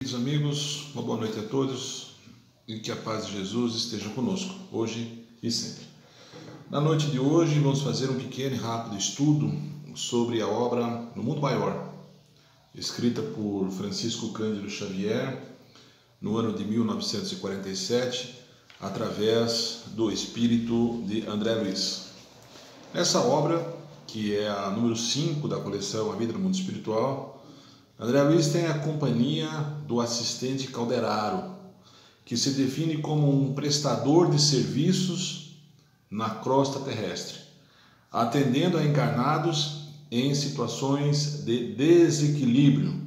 queridos amigos, uma boa noite a todos e que a paz de Jesus esteja conosco, hoje e sempre. Na noite de hoje vamos fazer um pequeno e rápido estudo sobre a obra No Mundo Maior, escrita por Francisco Cândido Xavier no ano de 1947, através do espírito de André Luiz. Essa obra, que é a número 5 da coleção A Vida no Mundo Espiritual, André Luiz tem a companhia do assistente Calderaro, que se define como um prestador de serviços na crosta terrestre, atendendo a encarnados em situações de desequilíbrio,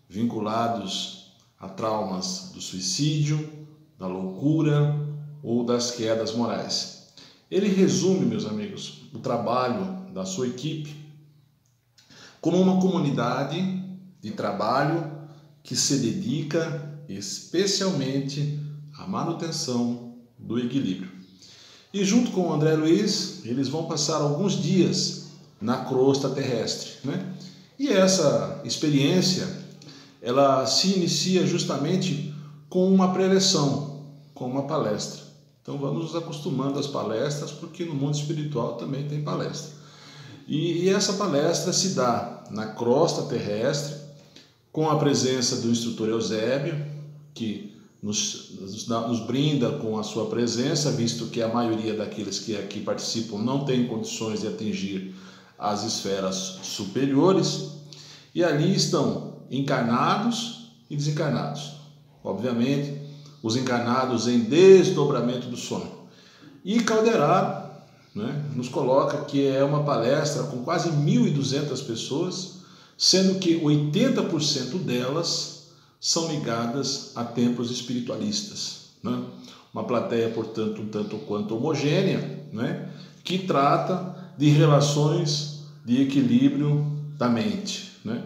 vinculados a traumas do suicídio, da loucura ou das quedas morais. Ele resume, meus amigos, o trabalho da sua equipe como uma comunidade de trabalho que se dedica especialmente à manutenção do equilíbrio. E junto com o André Luiz, eles vão passar alguns dias na crosta terrestre, né? E essa experiência, ela se inicia justamente com uma preleção, com uma palestra. Então vamos nos acostumando às palestras, porque no mundo espiritual também tem palestra. E essa palestra se dá na crosta terrestre, com a presença do instrutor Eusébio, que nos brinda com a sua presença, visto que a maioria daqueles que aqui participam não tem condições de atingir as esferas superiores, e ali estão encarnados e desencarnados. Obviamente, os encarnados em desdobramento do sono. E Calderaro, né, nos coloca que é uma palestra com quase 1.200 pessoas, sendo que 80% delas são ligadas a templos espiritualistas, né? Uma plateia, portanto, um tanto quanto homogênea, né? Que trata de relações de equilíbrio da mente, né?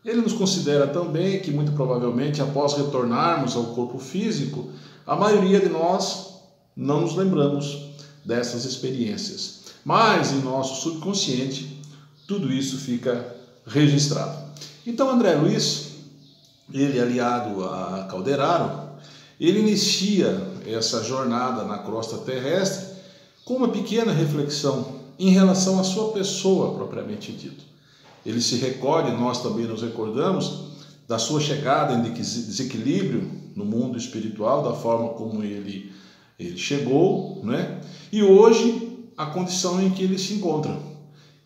Ele nos considera também que, muito provavelmente, após retornarmos ao corpo físico, a maioria de nós não nos lembramos dessas experiências, mas em nosso subconsciente tudo isso fica registrado. Então André Luiz, ele aliado a Calderaro, ele inicia essa jornada na crosta terrestre com uma pequena reflexão em relação à sua pessoa propriamente dita. Ele se recorda, e nós também nos recordamos, da sua chegada em desequilíbrio no mundo espiritual, da forma como ele chegou, né? E hoje a condição em que ele se encontra.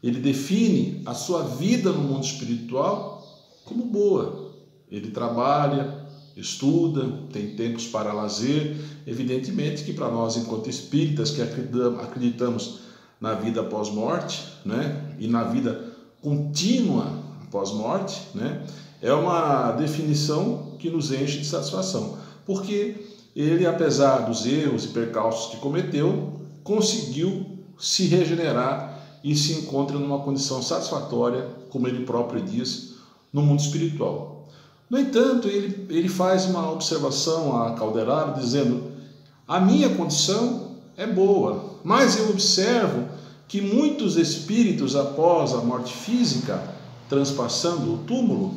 Ele define a sua vida no mundo espiritual como boa. Ele trabalha, estuda, tem tempos para lazer. Evidentemente que para nós, enquanto espíritas que acreditamos na vida pós-morte, né, e na vida contínua pós-morte, né, é uma definição que nos enche de satisfação. Porque ele, apesar dos erros e percalços que cometeu, conseguiu se regenerar e se encontra numa condição satisfatória, como ele próprio diz, no mundo espiritual. No entanto, ele faz uma observação a Calderaro, dizendo: a minha condição é boa, mas eu observo que muitos espíritos, após a morte física, transpassando o túmulo,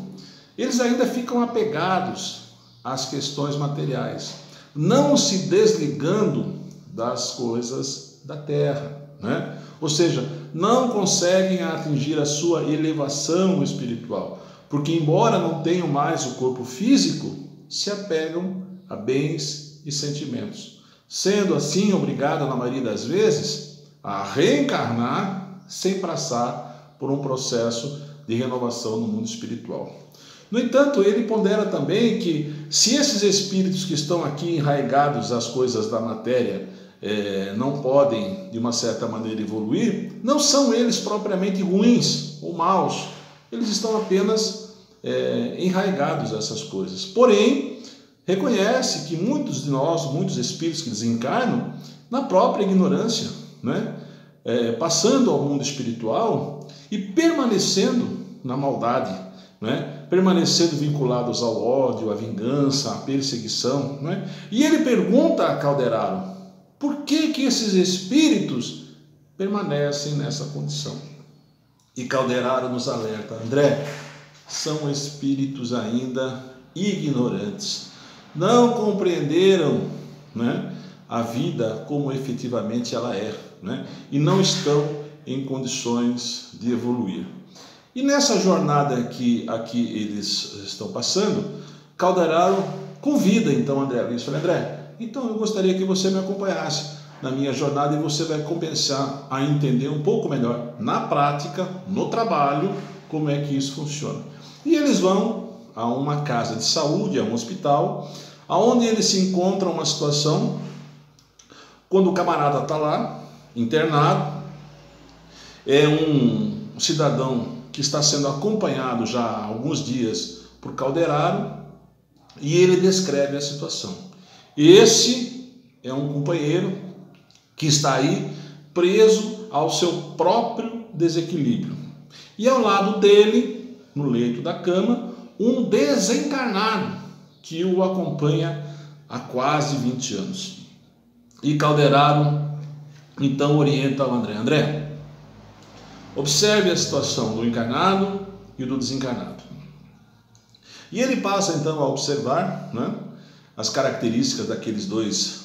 eles ainda ficam apegados às questões materiais, não se desligando das coisas da terra, né? Ou seja, não conseguem atingir a sua elevação espiritual, porque embora não tenham mais o corpo físico, se apegam a bens e sentimentos, sendo assim obrigado, na maioria das vezes, a reencarnar sem passar por um processo de renovação no mundo espiritual. No entanto, ele pondera também que se esses espíritos que estão aqui enraigados às coisas da matéria não podem, de uma certa maneira, evoluir, não são eles propriamente ruins ou maus, eles estão apenas enraigados a essas coisas. Porém, reconhece que muitos de nós, muitos espíritos que desencarnam, na própria ignorância, né, passando ao mundo espiritual e permanecendo na maldade, né, permanecendo vinculados ao ódio, à vingança, à perseguição, né? E ele pergunta a Calderaro: por que esses espíritos permanecem nessa condição? E Calderaro nos alerta: André, são espíritos ainda ignorantes, não compreenderam, né, a vida como efetivamente ela é, né, e não estão em condições de evoluir. E nessa jornada que aqui eles estão passando, Calderaro convida então André Luiz. Fala: André, então eu gostaria que você me acompanhasse na minha jornada e você vai começar a entender um pouco melhor na prática, no trabalho, como é que isso funciona. E eles vão a uma casa de saúde, a um hospital, aonde eles se encontram uma situação quando o camarada está lá, internado, é um cidadão que está sendo acompanhado já há alguns dias por Calderaro, e ele descreve a situação. Esse é um companheiro que está aí preso ao seu próprio desequilíbrio. E ao lado dele, no leito da cama, um desencarnado que o acompanha há quase 20 anos. E Calderaro então orienta ao André: André, observe a situação do encarnado e do desencarnado. E ele passa então a observar, né, as características daqueles dois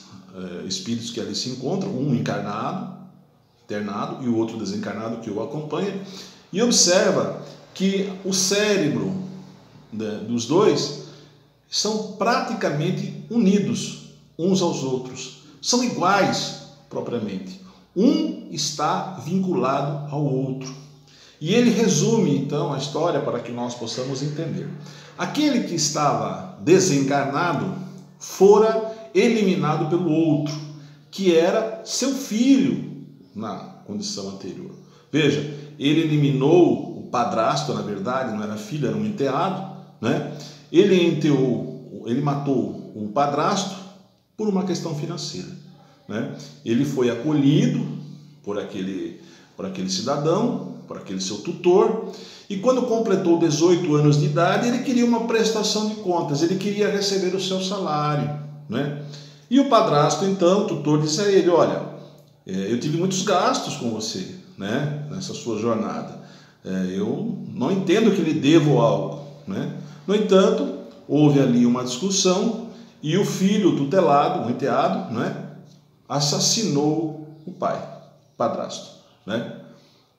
espíritos que ali se encontram, um encarnado, internado, e o outro desencarnado que o acompanha, e observa que o cérebro dos dois são praticamente unidos uns aos outros, são iguais propriamente. Um está vinculado ao outro. E ele resume então a história para que nós possamos entender. Aquele que estava desencarnado fora eliminado pelo outro, que era seu filho na condição anterior. Veja, ele eliminou o padrasto, na verdade, não era filho, era um enteado, né? Ele matou o padrasto por uma questão financeira, né? Ele foi acolhido por aquele cidadão, por aquele seu tutor, e quando completou 18 anos de idade, ele queria uma prestação de contas, ele queria receber o seu salário, né? E o padrasto, então, o tutor, disse a ele: olha, eu tive muitos gastos com você, né, nessa sua jornada, eu não entendo que lhe devo algo, né? No entanto, houve ali uma discussão e o filho tutelado, o enteado, né, assassinou o pai, o padrasto, né?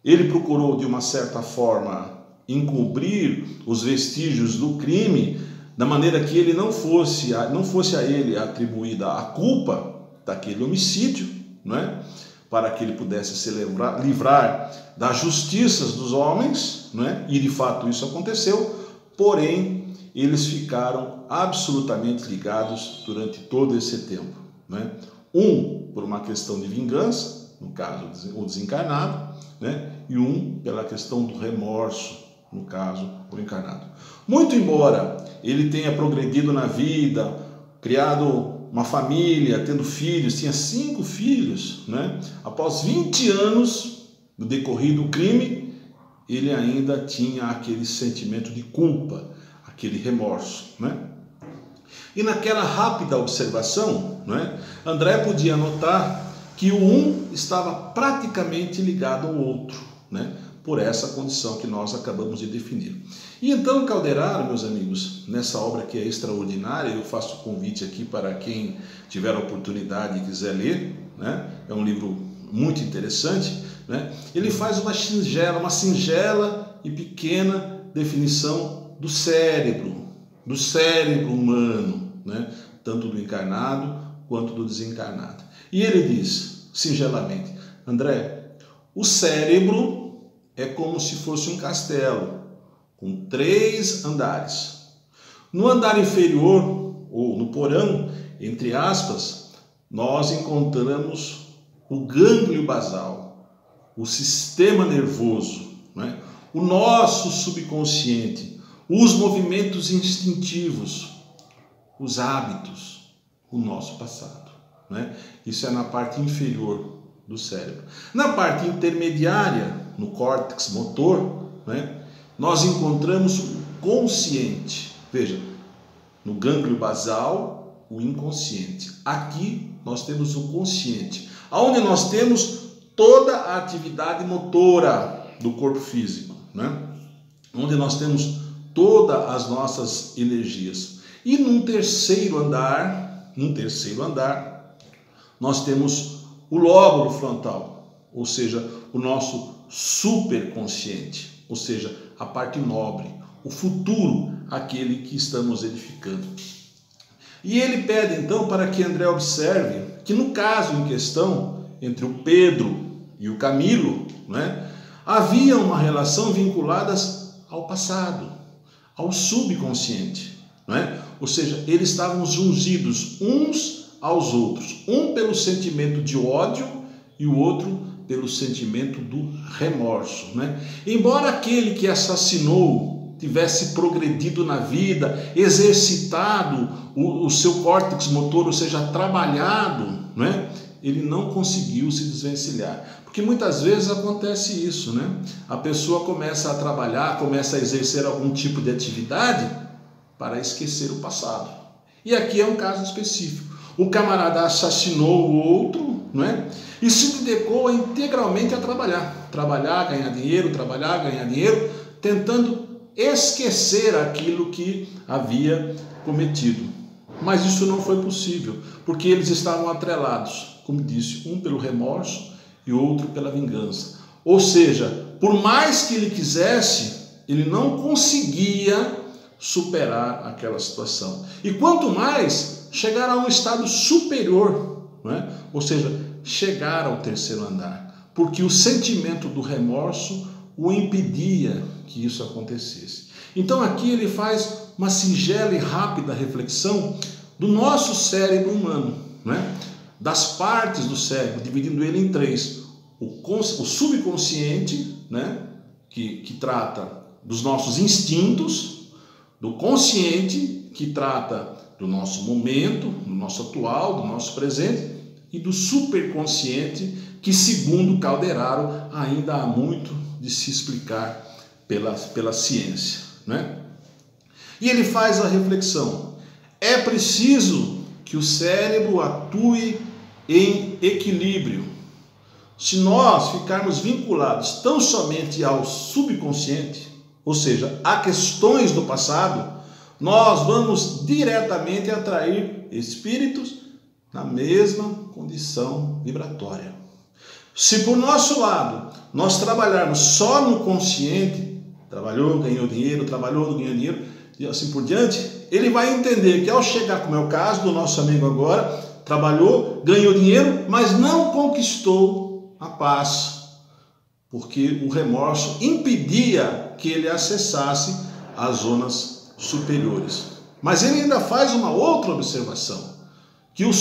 Ele procurou, de uma certa forma, encobrir os vestígios do crime, da maneira que ele não fosse a ele atribuída a culpa daquele homicídio, né? Para que ele pudesse se livrar das justiças dos homens, né? E de fato isso aconteceu, porém eles ficaram absolutamente ligados durante todo esse tempo, né? Um por uma questão de vingança, no caso o desencarnado, né? E um pela questão do remorso, no caso o encarnado. Muito embora ele tenha progredido na vida, criado uma família, tendo filhos, tinha 5 filhos, né? Após 20 anos do decorrido do crime, ele ainda tinha aquele sentimento de culpa, aquele remorso, né? E naquela rápida observação, né, André podia notar que o um estava praticamente ligado ao outro, né, por essa condição que nós acabamos de definir. E então Calderaro, meus amigos, nessa obra que é extraordinária, eu faço o convite aqui para quem tiver a oportunidade e quiser ler, né, é um livro muito interessante, né, ele faz uma singela e pequena definição do cérebro humano, né, tanto do encarnado quanto do desencarnado. E ele diz, singelamente: André, o cérebro é como se fosse um castelo, com 3 andares. No andar inferior, ou no porão, entre aspas, nós encontramos o gânglio basal, o sistema nervoso, né? O nosso subconsciente, os movimentos instintivos, os hábitos, o nosso passado, né? Isso é na parte inferior do cérebro. Na parte intermediária, no córtex motor, né, nós encontramos o consciente. Veja, no gânglio basal, o inconsciente. Aqui nós temos o consciente, onde nós temos toda a atividade motora do corpo físico, né? Onde nós temos todas as nossas energias. E num terceiro andar, nós temos o lóbulo frontal, ou seja, o nosso superconsciente, ou seja, a parte nobre, o futuro, aquele que estamos edificando. E ele pede então para que André observe que no caso em questão, entre o Pedro e o Camilo, havia uma relação vinculada ao passado, ao subconsciente. Ou seja, eles estavam jungidos uns aos outros, um pelo sentimento de ódio e o outro pelo sentimento do remorso. Embora aquele que assassinou tivesse progredido na vida, exercitado o seu córtex motor, ou seja, trabalhado, ele não conseguiu se desvencilhar. Porque muitas vezes acontece isso, A pessoa começa a trabalhar, começa a exercer algum tipo de atividade para esquecer o passado. E aqui é um caso específico. O camarada assassinou o outro, e se dedicou integralmente a trabalhar, ganhar dinheiro, tentando esquecer aquilo que havia cometido. Mas isso não foi possível, porque eles estavam atrelados, como disse, um pelo remorso e outro pela vingança. Ou seja, por mais que ele quisesse, ele não conseguia superar aquela situação. E quanto mais chegar a um estado superior, ou seja, chegar ao terceiro andar, porque o sentimento do remorso o impedia que isso acontecesse. Então aqui ele faz uma singela e rápida reflexão do nosso cérebro humano, das partes do cérebro, dividindo ele em três: o subconsciente, que trata dos nossos instintos, do consciente, que trata do nosso momento, do nosso atual, do nosso presente, e do superconsciente, que, segundo Calderaro, ainda há muito de se explicar pela ciência. E ele faz a reflexão: é preciso que o cérebro atue em equilíbrio. Se nós ficarmos vinculados tão somente ao subconsciente, ou seja, a questões do passado, nós vamos diretamente atrair espíritos na mesma condição vibratória. Se por nosso lado nós trabalharmos só no consciente, trabalhou, ganhou dinheiro, e assim por diante, ele vai entender que ao chegar, como é o caso do nosso amigo agora, trabalhou, ganhou dinheiro, mas não conquistou a paz, porque o remorso impedia que ele acessasse as zonas superiores. Mas ele ainda faz uma outra observação, que o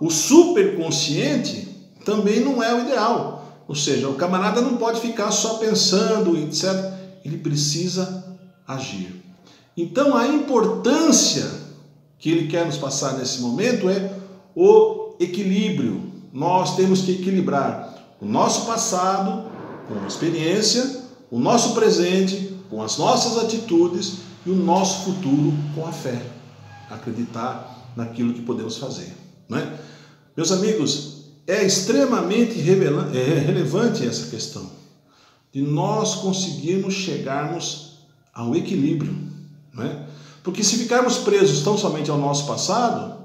superconsciente também não é o ideal. Ou seja, o camarada não pode ficar só pensando, etc. Ele precisa agir. Então a importância que ele quer nos passar nesse momento é o equilíbrio. Nós temos que equilibrar o nosso passado com a experiência, o nosso presente com as nossas atitudes e o nosso futuro com a fé. Acreditar naquilo que podemos fazer. Meus amigos, é extremamente relevante essa questão de nós conseguirmos chegarmos ao equilíbrio. Porque se ficarmos presos tão somente ao nosso passado,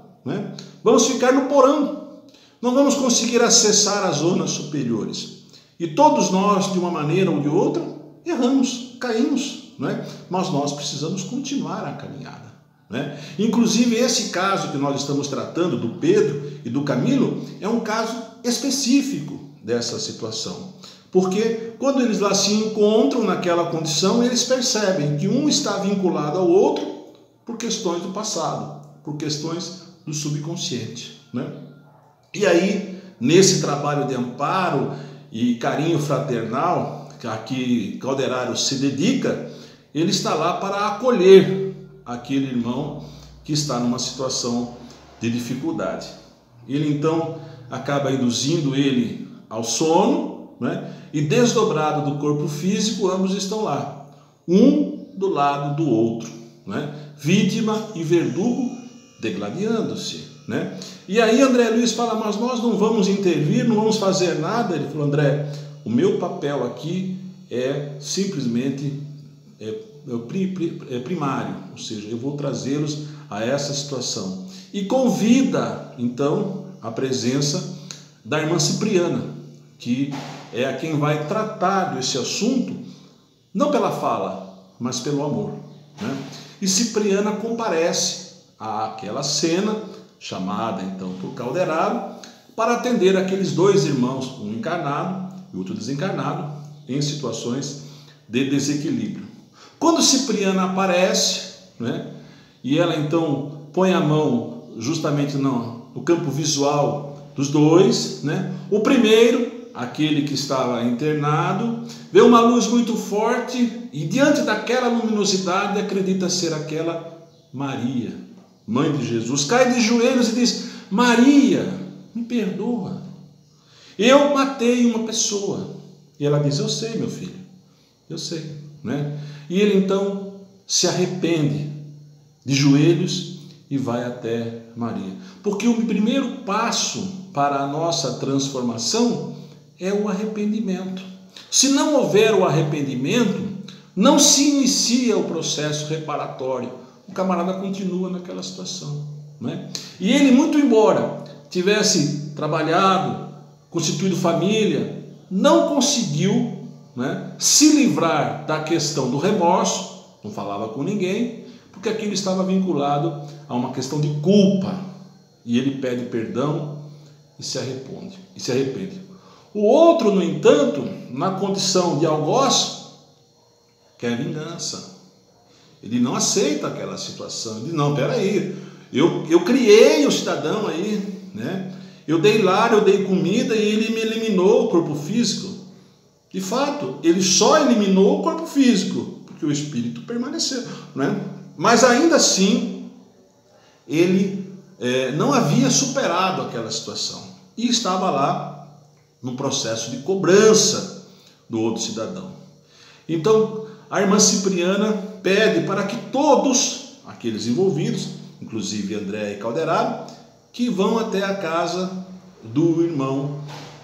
vamos ficar no porão, não vamos conseguir acessar as zonas superiores. E todos nós, de uma maneira ou de outra, erramos, caímos, mas nós precisamos continuar a caminhada. Inclusive esse caso que nós estamos tratando do Pedro e do Camilo é um caso específico dessa situação. Porque quando eles lá se encontram naquela condição, eles percebem que um está vinculado ao outro por questões do passado, por questões do subconsciente. E aí, nesse trabalho de amparo e carinho fraternal, a que Calderaro se dedica, ele está lá para acolher aquele irmão que está numa situação de dificuldade. Ele então acaba induzindo ele ao sono, e desdobrado do corpo físico, ambos estão lá, um do lado do outro, vítima e verdugo degladiando-se. E aí André Luiz fala: mas nós não vamos intervir, não vamos fazer nada. Ele falou: André, o meu papel aqui é simplesmente primário, ou seja, eu vou trazê-los a essa situação. E convida, então, a presença da irmã Cipriana, que é a quem vai tratar desse assunto, não pela fala, mas pelo amor, né? E Cipriana comparece àquela cena, chamada então por Calderaro, para atender aqueles dois irmãos, um encarnado e outro desencarnado, em situações de desequilíbrio. Quando Cipriana aparece, né, e ela então põe a mão justamente no campo visual dos dois, né, o primeiro, aquele que estava internado, vê uma luz muito forte e diante daquela luminosidade acredita ser aquela Maria, mãe de Jesus, cai de joelhos e diz: Maria, me perdoa, eu matei uma pessoa. E ela diz: eu sei, meu filho, eu sei, né? E ele então se arrepende de joelhos e vai até Maria, porque o primeiro passo para a nossa transformação é o arrependimento. Se não houver o arrependimento, não se inicia o processo reparatório. O camarada continua naquela situação, né? E ele, muito embora tivesse trabalhado, constituído família, não conseguiu, né, se livrar da questão do remorso, não falava com ninguém, porque aquilo estava vinculado a uma questão de culpa. E ele pede perdão e se arrepende. O outro, no entanto, na condição de algoz, quer vingança. Ele não aceita aquela situação. Ele diz: não, peraí, eu criei o cidadão aí, né? Eu dei lar, eu dei comida e ele me eliminou o corpo físico. De fato, ele só eliminou o corpo físico, porque o espírito permaneceu, né? Mas ainda assim, ele não havia superado aquela situação e estava lá no processo de cobrança do outro cidadão. Então, a irmã Cipriana pede para que todos aqueles envolvidos, inclusive André e Calderaro, que vão até a casa do irmão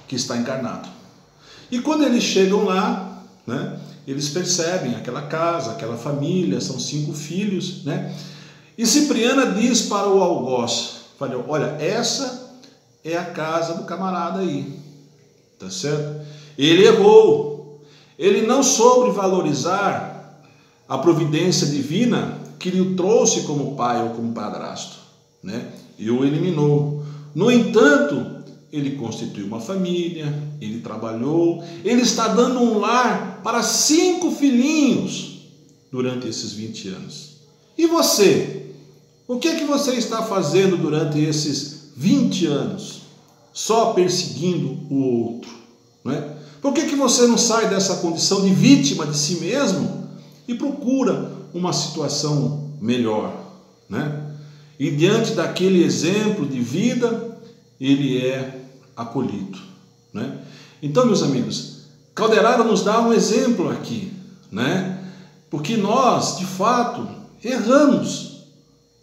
que está encarnado. E quando eles chegam lá, né, eles percebem aquela casa, aquela família, são 5 filhos, né? E Cipriana diz para o algoz: olha, essa é a casa do camarada aí, tá certo? Ele errou, ele não soube valorizar a providência divina que lhe trouxe como pai ou como padrasto, né? E o eliminou. No entanto, ele constituiu uma família, ele trabalhou, ele está dando um lar para 5 filhinhos durante esses 20 anos. E você? O que é que você está fazendo durante esses 20 anos? Só perseguindo o outro, não é? Por que você não sai dessa condição de vítima de si mesmo e procura uma situação melhor, né? E diante daquele exemplo de vida, ele é acolhido, né? Então, meus amigos, Calderaro nos dá um exemplo aqui, né? Porque nós, de fato, erramos,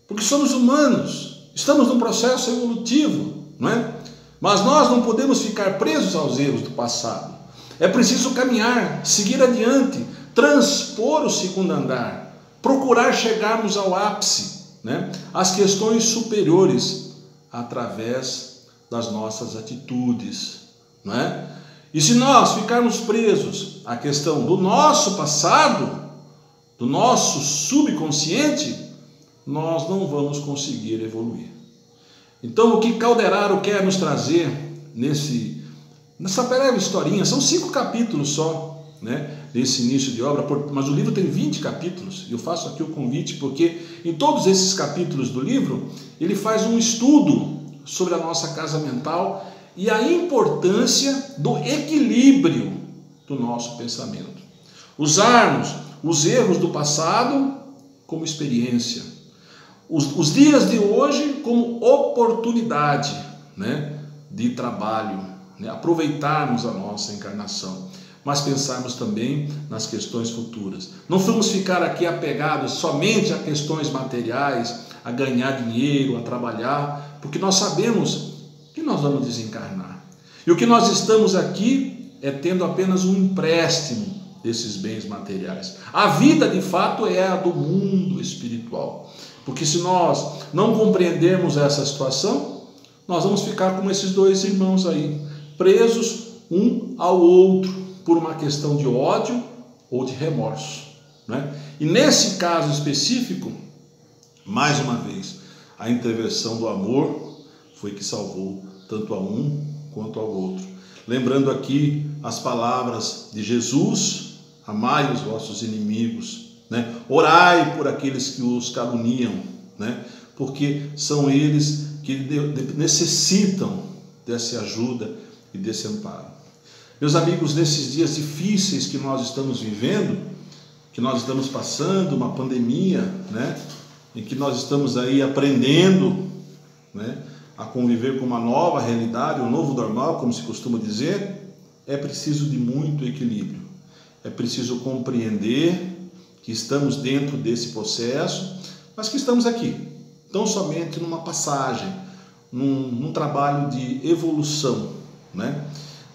porque somos humanos, estamos num processo evolutivo, não é? Mas nós não podemos ficar presos aos erros do passado. É preciso caminhar, seguir adiante, transpor o segundo andar, procurar chegarmos ao ápice, né? As questões superiores através das nossas atitudes, não é? E se nós ficarmos presos à questão do nosso passado, do nosso subconsciente, nós não vamos conseguir evoluir. Então, o que Calderaro quer nos trazer nessa breve historinha, são 5 capítulos só, né, desse início de obra, mas o livro tem 20 capítulos, e eu faço aqui o convite porque em todos esses capítulos do livro, ele faz um estudo sobre a nossa casa mental e a importância do equilíbrio do nosso pensamento. Usarmos os erros do passado como experiência, os dias de hoje como oportunidade, né, de trabalho, né, aproveitarmos a nossa encarnação, mas pensarmos também nas questões futuras. Não vamos ficar aqui apegados somente a questões materiais, a ganhar dinheiro, a trabalhar, porque nós sabemos que nós vamos desencarnar. E o que nós estamos aqui é tendo apenas um empréstimo desses bens materiais. A vida, de fato, é a do mundo espiritual. Porque se nós não compreendermos essa situação, nós vamos ficar como esses dois irmãos aí, presos um ao outro por uma questão de ódio ou de remorso, né? E nesse caso específico, mais uma vez, a intervenção do amor foi que salvou tanto a um quanto ao outro. Lembrando aqui as palavras de Jesus: amai os vossos inimigos, né? Orai por aqueles que os caluniam, né? Porque são eles que necessitam dessa ajuda e desse amparo. Meus amigos, nesses dias difíceis que nós estamos vivendo, que nós estamos passando, uma pandemia, né? Em que nós estamos aí aprendendo, né, a conviver com uma nova realidade, um novo normal, como se costuma dizer, é preciso de muito equilíbrio. É preciso compreender que estamos dentro desse processo, mas que estamos aqui, tão somente numa passagem, num trabalho de evolução, né?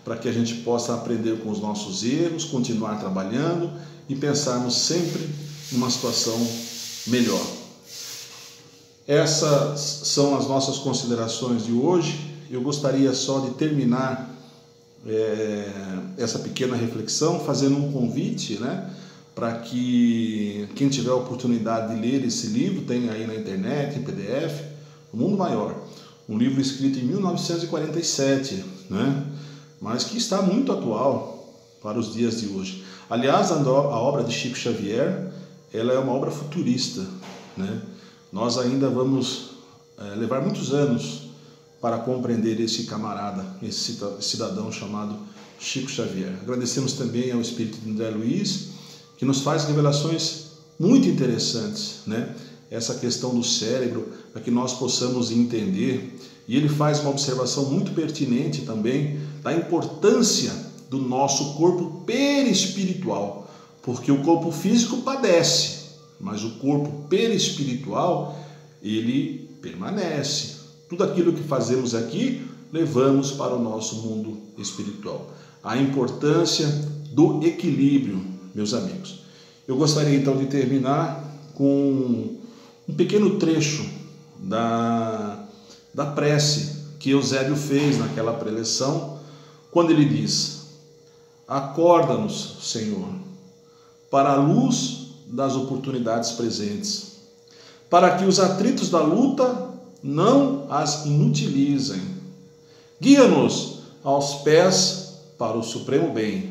Para que a gente possa aprender com os nossos erros, continuar trabalhando e pensarmos sempre numa situação melhor. Essas são as nossas considerações de hoje. Eu gostaria só de terminar essa pequena reflexão fazendo um convite, né, para que quem tiver a oportunidade de ler esse livro, tem aí na internet, em PDF, O Mundo Maior, um livro escrito em 1947, né, mas que está muito atual para os dias de hoje. Aliás, a obra de Chico Xavier, ela é uma obra futurista, né? Nós ainda vamos levar muitos anos para compreender esse camarada, esse cidadão chamado Chico Xavier. Agradecemos também ao espírito de André Luiz, que nos faz revelações muito interessantes, né? Essa questão do cérebro, para que nós possamos entender. E ele faz uma observação muito pertinente também da importância do nosso corpo perispiritual, porque o corpo físico padece, mas o corpo perispiritual, ele permanece. Tudo aquilo que fazemos aqui, levamos para o nosso mundo espiritual. A importância do equilíbrio, meus amigos. Eu gostaria então de terminar com um pequeno trecho da prece que Eusébio fez naquela preleção, quando ele diz: acorda-nos, Senhor, para a luz das oportunidades presentes, para que os atritos da luta não as inutilizem. Guia-nos aos pés para o supremo bem.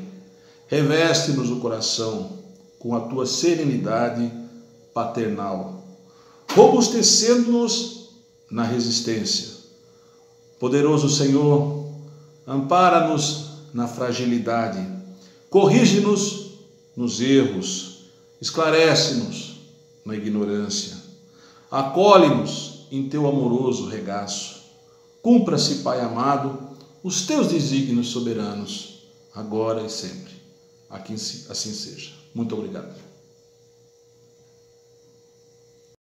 Reveste-nos o coração com a tua serenidade paternal, robustecendo-nos na resistência. Poderoso Senhor, ampara-nos na fragilidade, corrige-nos nos erros, esclarece-nos na ignorância, acolhe-nos em teu amoroso regaço. Cumpra-se, Pai amado, os teus desígnios soberanos, agora e sempre. Assim seja. Muito obrigado.